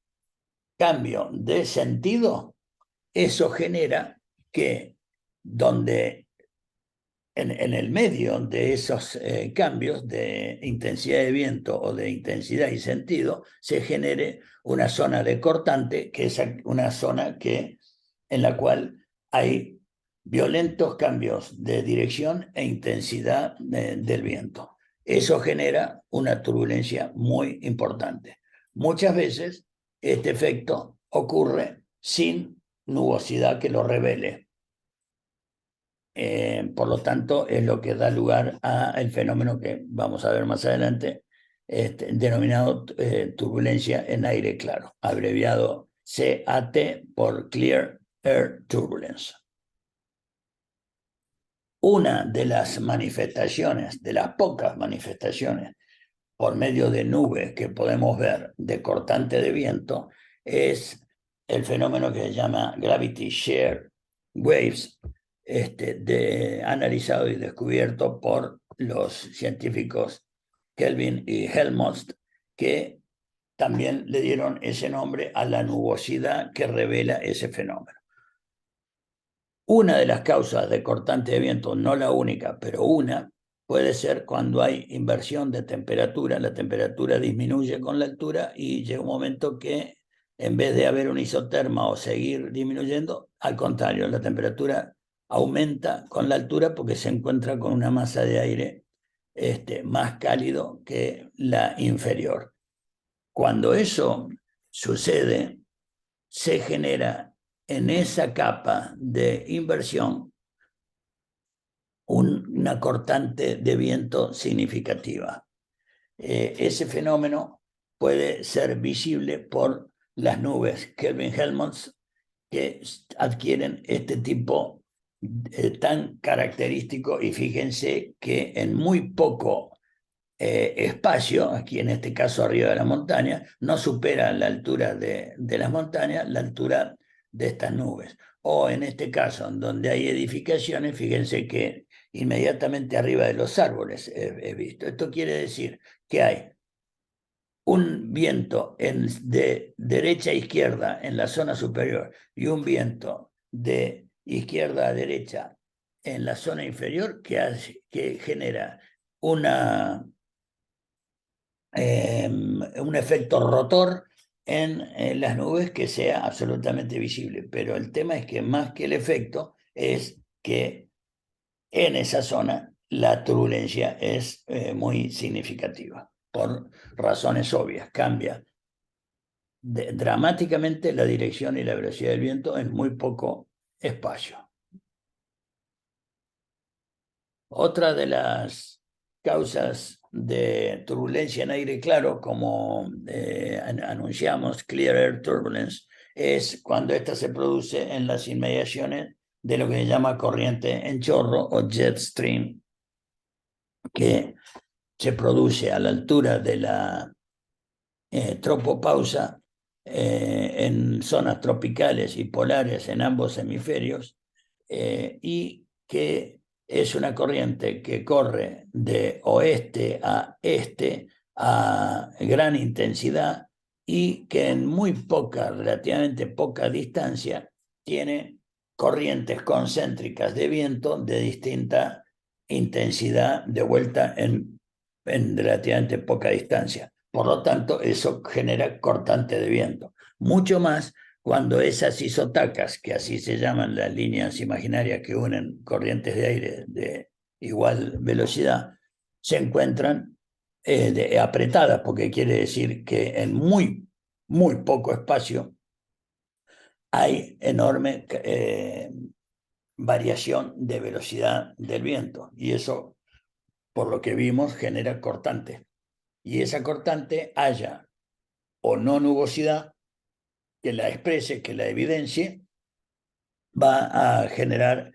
[SPEAKER 1] cambio de sentido, eso genera que donde en el medio de esos cambios de intensidad de viento o de intensidad y sentido se genere una zona de cortante, que es una zona en la cual hay violentos cambios de dirección e intensidad del viento. Eso genera una turbulencia muy importante. Muchas veces este efecto ocurre sin nubosidad que lo revele. Por lo tanto, es lo que da lugar al fenómeno que vamos a ver más adelante, denominado turbulencia en aire claro, abreviado CAT por Clear Air Turbulence. Una de las manifestaciones, de las pocas manifestaciones por medio de nubes que podemos ver de cortante de viento, es el fenómeno que se llama Gravity Shear Waves, analizado y descubierto por los científicos Kelvin y Helmholtz, que también le dieron ese nombre a la nubosidad que revela ese fenómeno. Una de las causas de cortante de viento, no la única, pero una, puede ser cuando hay inversión de temperatura. La temperatura disminuye con la altura y llega un momento que, en vez de haber un isoterma o seguir disminuyendo, al contrario, la temperatura aumenta con la altura porque se encuentra con una masa de aire más cálido que la inferior. Cuando eso sucede, se genera en esa capa de inversión una cortante de viento significativa. Ese fenómeno puede ser visible por las nubes Kelvin-Helmholtz, que adquieren este tipo tan característico, y fíjense que en muy poco espacio, aquí en este caso arriba de la montaña, no supera la altura de las montañas, la altura de estas nubes. O en este caso, donde hay edificaciones, fíjense que inmediatamente arriba de los árboles he visto. Esto quiere decir que hay un viento de derecha a izquierda en la zona superior y un viento de izquierda a derecha en la zona inferior que genera un efecto rotor en las nubes que sea absolutamente visible. Pero el tema es que más que el efecto es que en esa zona la turbulencia es muy significativa, por razones obvias. Cambia dramáticamente la dirección y la velocidad del viento en muy poco espacio. Otra de las causas de turbulencia en aire claro, como anunciamos, Clear Air Turbulence, es cuando ésta se produce en las inmediaciones de lo que se llama corriente en chorro o jet stream, que se produce a la altura de la tropopausa en zonas tropicales y polares en ambos hemisferios, y que es una corriente que corre de oeste a este a gran intensidad y que en muy poca, relativamente poca distancia, tiene corrientes concéntricas de viento de distinta intensidad de vuelta en relativamente poca distancia. Por lo tanto, eso genera cortante de viento. Mucho más cuando esas isotacas, que así se llaman las líneas imaginarias que unen corrientes de aire de igual velocidad, se encuentran apretadas, porque quiere decir que en muy, muy poco espacio hay enorme variación de velocidad del viento, y eso, por lo que vimos, genera cortante. Y esa cortante haya o no nubosidad que la exprese, que la evidencie, va a generar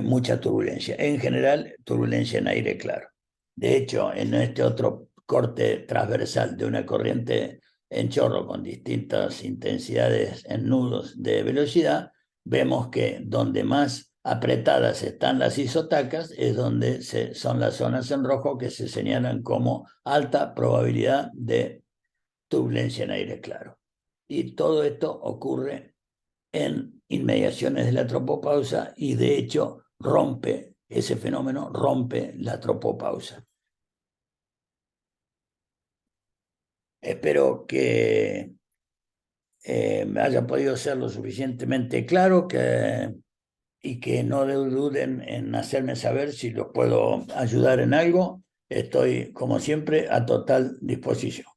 [SPEAKER 1] mucha turbulencia. En general, turbulencia en aire claro. De hecho, en este otro corte transversal de una corriente en chorro con distintas intensidades en nudos de velocidad, vemos que donde más apretadas están las isotacas es donde son las zonas en rojo que se señalan como alta probabilidad de turbulencia en aire claro. Y todo esto ocurre en inmediaciones de la tropopausa y de hecho ese fenómeno rompe la tropopausa. Espero que me haya podido ser lo suficientemente claro y que no duden en hacerme saber si los puedo ayudar en algo. Estoy, como siempre, a total disposición.